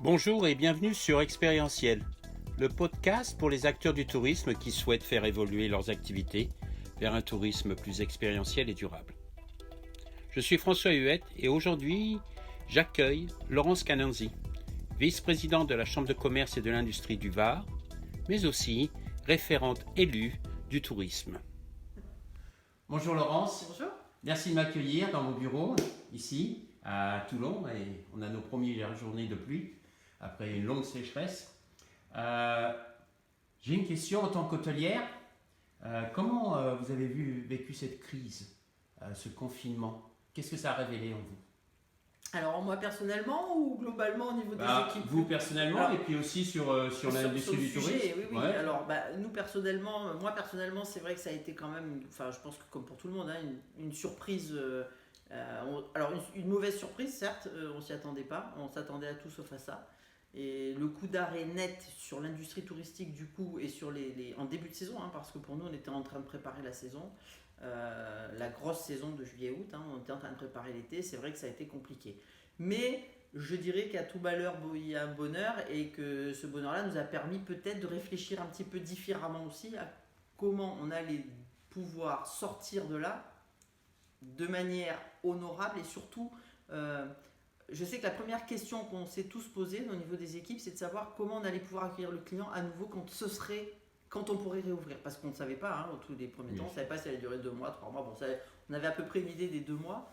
Bonjour et bienvenue sur Expérientiel, le podcast pour les acteurs du tourisme qui souhaitent faire évoluer leurs activités vers un tourisme plus expérientiel et durable. Je suis François Huette et aujourd'hui, j'accueille Laurence Cananzi, vice-présidente de la Chambre de commerce et de l'industrie du Var, mais aussi référente élue du tourisme. Bonjour Laurence. Bonjour. Merci de m'accueillir dans vos bureaux ici à Toulon et on a nos premières journées de pluie après une longue sécheresse. J'ai une question en tant qu'hôtelière. Comment vous avez vécu cette crise, ce confinement? Qu'est-ce que ça a révélé en vous? Alors moi personnellement ou globalement au niveau des équipes? Vous personnellement et puis aussi sur l'industrie du tourisme. Oui. Ouais. Alors moi personnellement c'est vrai que ça a été quand même, je pense que comme pour tout le monde, une surprise. Une mauvaise surprise certes, on s'y attendait pas, on s'attendait à tout sauf à ça. Et le coup d'arrêt net sur l'industrie touristique du coup et sur en début de saison, parce que pour nous on était en train de préparer la saison, la grosse saison de juillet-août, on était en train de préparer l'été, c'est vrai que ça a été compliqué. Mais je dirais qu'à tout malheur il y a un bonheur et que ce bonheur-là nous a permis peut-être de réfléchir un petit peu différemment aussi à comment on allait pouvoir sortir de là de manière honorable et surtout... je sais que la première question qu'on s'est tous posée au niveau des équipes, c'est de savoir comment on allait pouvoir accueillir le client à nouveau quand on pourrait réouvrir. Parce qu'on ne savait pas, au tout des premiers temps, on ne savait pas si ça allait durer 2 mois, 3 mois. On avait à peu près une idée des 2 mois.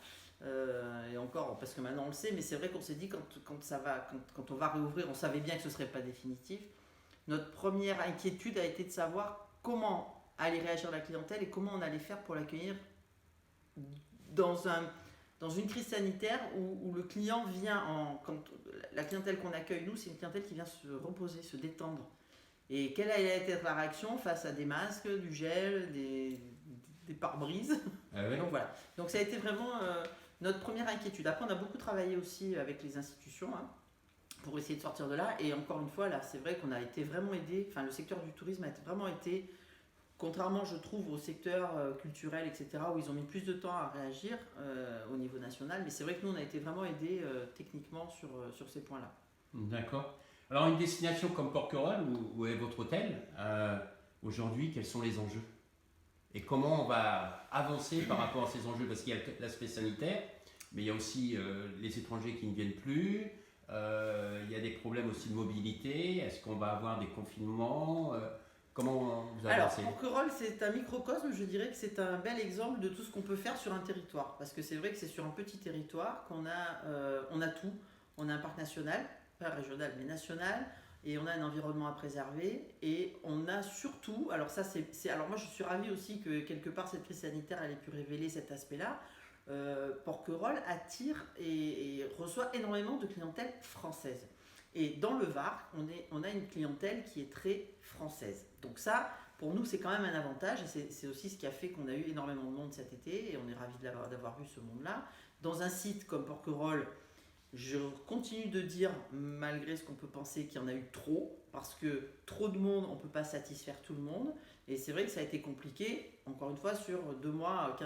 Et encore, parce que maintenant on le sait, mais c'est vrai qu'on s'est dit quand on va réouvrir, on savait bien que ce ne serait pas définitif. Notre première inquiétude a été de savoir comment allait réagir la clientèle et comment on allait faire pour l'accueillir dans une crise sanitaire où le client vient la clientèle qu'on accueille, nous, c'est une clientèle qui vient se reposer, se détendre. Et quelle allait être la réaction face à des masques, du gel, des pare-brises? Oui. Donc voilà. Donc ça a été vraiment notre première inquiétude. Après, on a beaucoup travaillé aussi avec les institutions pour essayer de sortir de là. Et encore une fois, là, c'est vrai qu'on a été vraiment aidé. Le secteur du tourisme a vraiment été... Contrairement, je trouve, au secteur culturel, etc., où ils ont mis plus de temps à réagir au niveau national. Mais c'est vrai que nous, on a été vraiment aidés techniquement sur ces points-là. D'accord. Alors, une destination comme Porquerolles, où est votre hôtel, aujourd'hui, quels sont les enjeux? Et comment on va avancer par rapport à ces enjeux? Parce qu'il y a l'aspect sanitaire, mais il y a aussi les étrangers qui ne viennent plus. Il y a des problèmes aussi de mobilité. Est-ce qu'on va avoir des confinements? Comment vous avancez? Alors, Porquerolles, c'est un microcosme, je dirais que c'est un bel exemple de tout ce qu'on peut faire sur un territoire. Parce que c'est vrai que c'est sur un petit territoire qu'on a tout. On a un parc national, pas régional, mais national, et on a un environnement à préserver. Et on a surtout, alors moi je suis ravie aussi que quelque part cette crise sanitaire elle ait pu révéler cet aspect-là. Porquerolles attire et reçoit énormément de clientèle française. Et dans le Var, on a une clientèle qui est très française. Donc ça, pour nous, c'est quand même un avantage. Et c'est aussi ce qui a fait qu'on a eu énormément de monde cet été. Et on est ravis d'avoir eu ce monde-là. Dans un site comme Porquerolles, je continue de dire, malgré ce qu'on peut penser, qu'il y en a eu trop. Parce que trop de monde, on ne peut pas satisfaire tout le monde. Et c'est vrai que ça a été compliqué, encore une fois, sur 2 mois,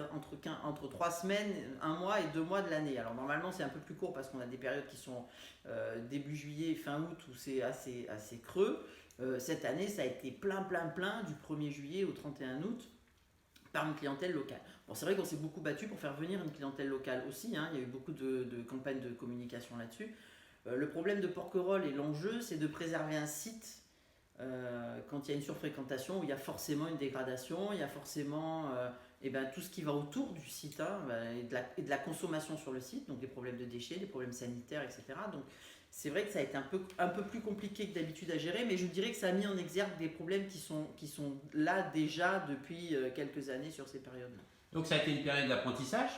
entre 3 semaines, 1 mois et 2 mois de l'année. Alors normalement, c'est un peu plus court parce qu'on a des périodes qui sont début juillet, fin août, où c'est assez creux. Cette année, ça a été plein du 1er juillet au 31 août par une clientèle locale. Bon, c'est vrai qu'on s'est beaucoup battu pour faire venir une clientèle locale aussi. Il y a eu beaucoup de campagnes de communication là-dessus. Le problème de Porquerolles et l'enjeu, c'est de préserver un site quand il y a une surfréquentation où il y a forcément une dégradation, il y a forcément tout ce qui va autour du site et de la consommation sur le site, donc des problèmes de déchets, des problèmes sanitaires, etc. Donc c'est vrai que ça a été un peu plus compliqué que d'habitude à gérer, mais je dirais que ça a mis en exergue des problèmes qui sont là déjà depuis quelques années sur ces périodes-là. Donc ça a été une période d'apprentissage?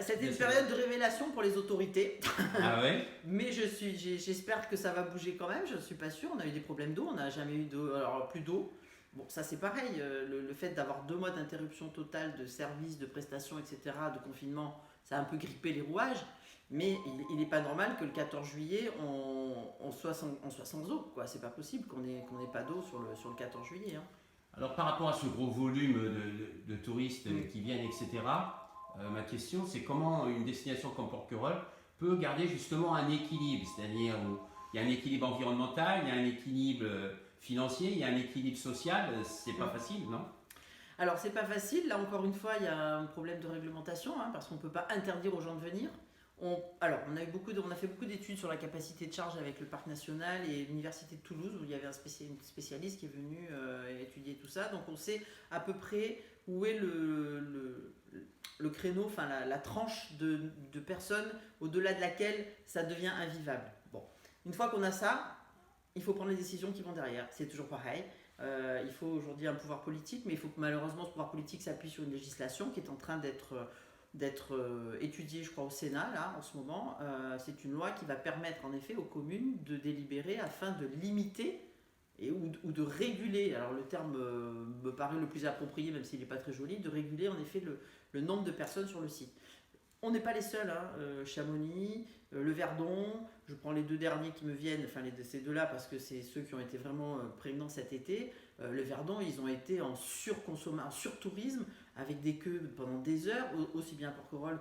C'était une période de révélation pour les autorités. Ah ouais. Mais j'espère que ça va bouger quand même, je ne suis pas sûre. On a eu des problèmes d'eau, on n'a jamais eu d'eau, alors plus d'eau. Bon, ça c'est pareil, le fait d'avoir 2 mois d'interruption totale de services, de prestations, etc., de confinement, ça a un peu grippé les rouages. Mais il n'est pas normal que le 14 juillet, on soit sans eau, quoi. C'est pas possible qu'on ait pas d'eau sur le 14 juillet. Alors par rapport à ce gros volume de touristes qui viennent, etc., ma question c'est comment une destination comme Porquerolles peut garder justement un équilibre, c'est-à-dire Il y a un équilibre environnemental, il y a un équilibre financier, il y a un équilibre social. C'est pas facile, non? Alors, c'est pas facile. Là, encore une fois, il y a un problème de réglementation, parce qu'on ne peut pas interdire aux gens de venir. On a fait beaucoup d'études sur la capacité de charge avec le Parc National et l'Université de Toulouse, où il y avait une spécialiste qui est venu étudier tout ça. Donc, on sait à peu près où est le créneau, enfin la tranche de personnes au-delà de laquelle ça devient invivable. Bon, une fois qu'on a ça, il faut prendre les décisions qui vont derrière. C'est toujours pareil. Il faut aujourd'hui un pouvoir politique, mais il faut que malheureusement ce pouvoir politique s'appuie sur une législation qui est en train d'être étudiée, je crois, au Sénat, là, en ce moment. C'est une loi qui va permettre, en effet, aux communes de délibérer afin de limiter ou de réguler, alors le terme me paraît le plus approprié, même s'il n'est pas très joli, de réguler, en effet, le nombre de personnes sur le site. On n'est pas les seuls, Chamonix, le Verdon, je prends les deux derniers qui me viennent, enfin ces deux-là parce que c'est ceux qui ont été vraiment prégnants cet été. Le Verdon, ils ont été en surtourisme, avec des queues pendant des heures, aussi bien à Porquerolles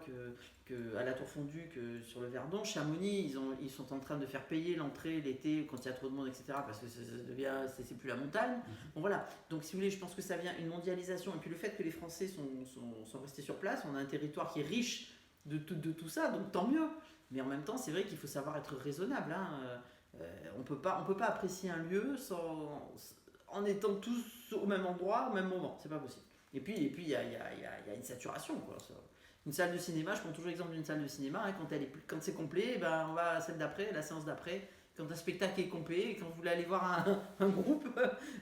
qu'à la Tour Fondue que sur le Verdon. Chamonix, ils sont en train de faire payer l'entrée l'été quand il y a trop de monde, etc. parce que c'est plus la montagne. Bon voilà, donc si vous voulez, je pense que ça vient une mondialisation, et puis le fait que les Français sont restés sur place, on a un territoire qui est riche de tout ça, donc tant mieux. Mais en même temps, c'est vrai qu'il faut savoir être raisonnable. On peut pas apprécier un lieu en étant tous au même endroit, au même moment. C'est pas possible. Et puis il y a une saturation, quoi. Une salle de cinéma, je prends toujours l'exemple d'une salle de cinéma. Quand c'est complet, on va à celle d'après, la séance d'après. Quand un spectacle est complet, et quand vous voulez aller voir un groupe,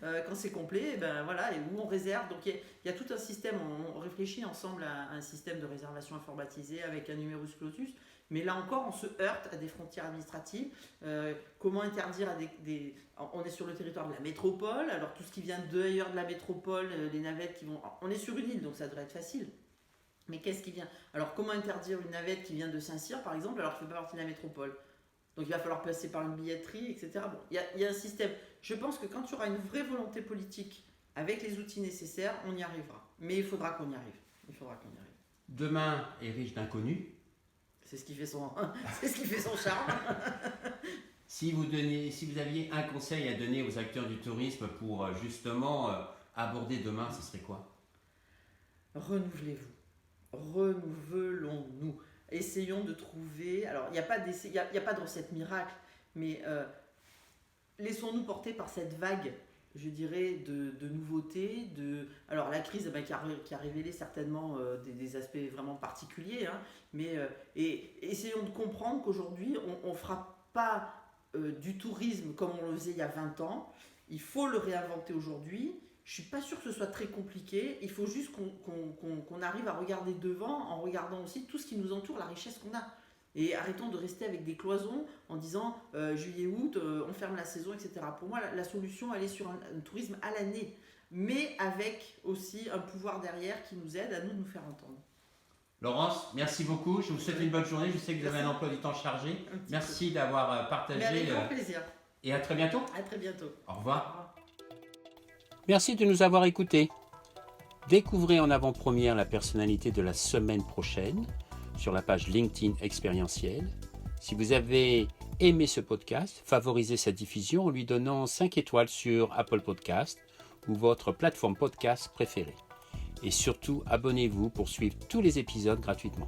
quand c'est complet, voilà, et où on réserve. Donc il y a tout un système, on réfléchit ensemble à un système de réservation informatisé avec un numerus clausus. Mais là encore, on se heurte à des frontières administratives. Comment interdire on est sur le territoire de la métropole, alors tout ce qui vient d'ailleurs de la métropole, les navettes qui vont... On est sur une île, donc ça devrait être facile. Mais qu'est-ce qui vient? Alors comment interdire une navette qui vient de Saint-Cyr, par exemple, alors qu'il ne fait pas partie de la métropole? Donc il va falloir passer par une billetterie, etc. Bon, il y a un système. Je pense que quand il y aura une vraie volonté politique, avec les outils nécessaires, on y arrivera. Mais il faudra qu'on y arrive. Demain est riche d'inconnus. C'est ce qui fait son charme. Si vous aviez un conseil à donner aux acteurs du tourisme pour justement aborder demain, ce serait quoi? Renouvelez-vous. Renouvelons-nous. Essayons de trouver... Alors, il n'y a pas de recette miracle, mais laissons-nous porter par cette vague, je dirais, de nouveautés. Alors, la crise qui a révélé certainement des aspects vraiment particuliers, mais essayons de comprendre qu'aujourd'hui, on ne fera pas du tourisme comme on le faisait il y a 20 ans. Il faut le réinventer aujourd'hui. Je ne suis pas sûre que ce soit très compliqué. Il faut juste qu'on arrive à regarder devant en regardant aussi tout ce qui nous entoure, la richesse qu'on a. Et arrêtons de rester avec des cloisons en disant juillet-août, on ferme la saison, etc. Pour moi, la solution, elle est sur un tourisme à l'année, mais avec aussi un pouvoir derrière qui nous aide à nous faire entendre. Laurence, merci beaucoup. Je vous souhaite une bonne journée. Je sais que vous avez un emploi du temps chargé. Merci d'avoir partagé. Mais avec grand plaisir. Et à très bientôt. À très bientôt. Au revoir. Merci de nous avoir écoutés. Découvrez en avant-première la personnalité de la semaine prochaine sur la page LinkedIn Expérientiel. Si vous avez aimé ce podcast, favorisez sa diffusion en lui donnant 5 étoiles sur Apple Podcast ou votre plateforme podcast préférée. Et surtout, abonnez-vous pour suivre tous les épisodes gratuitement.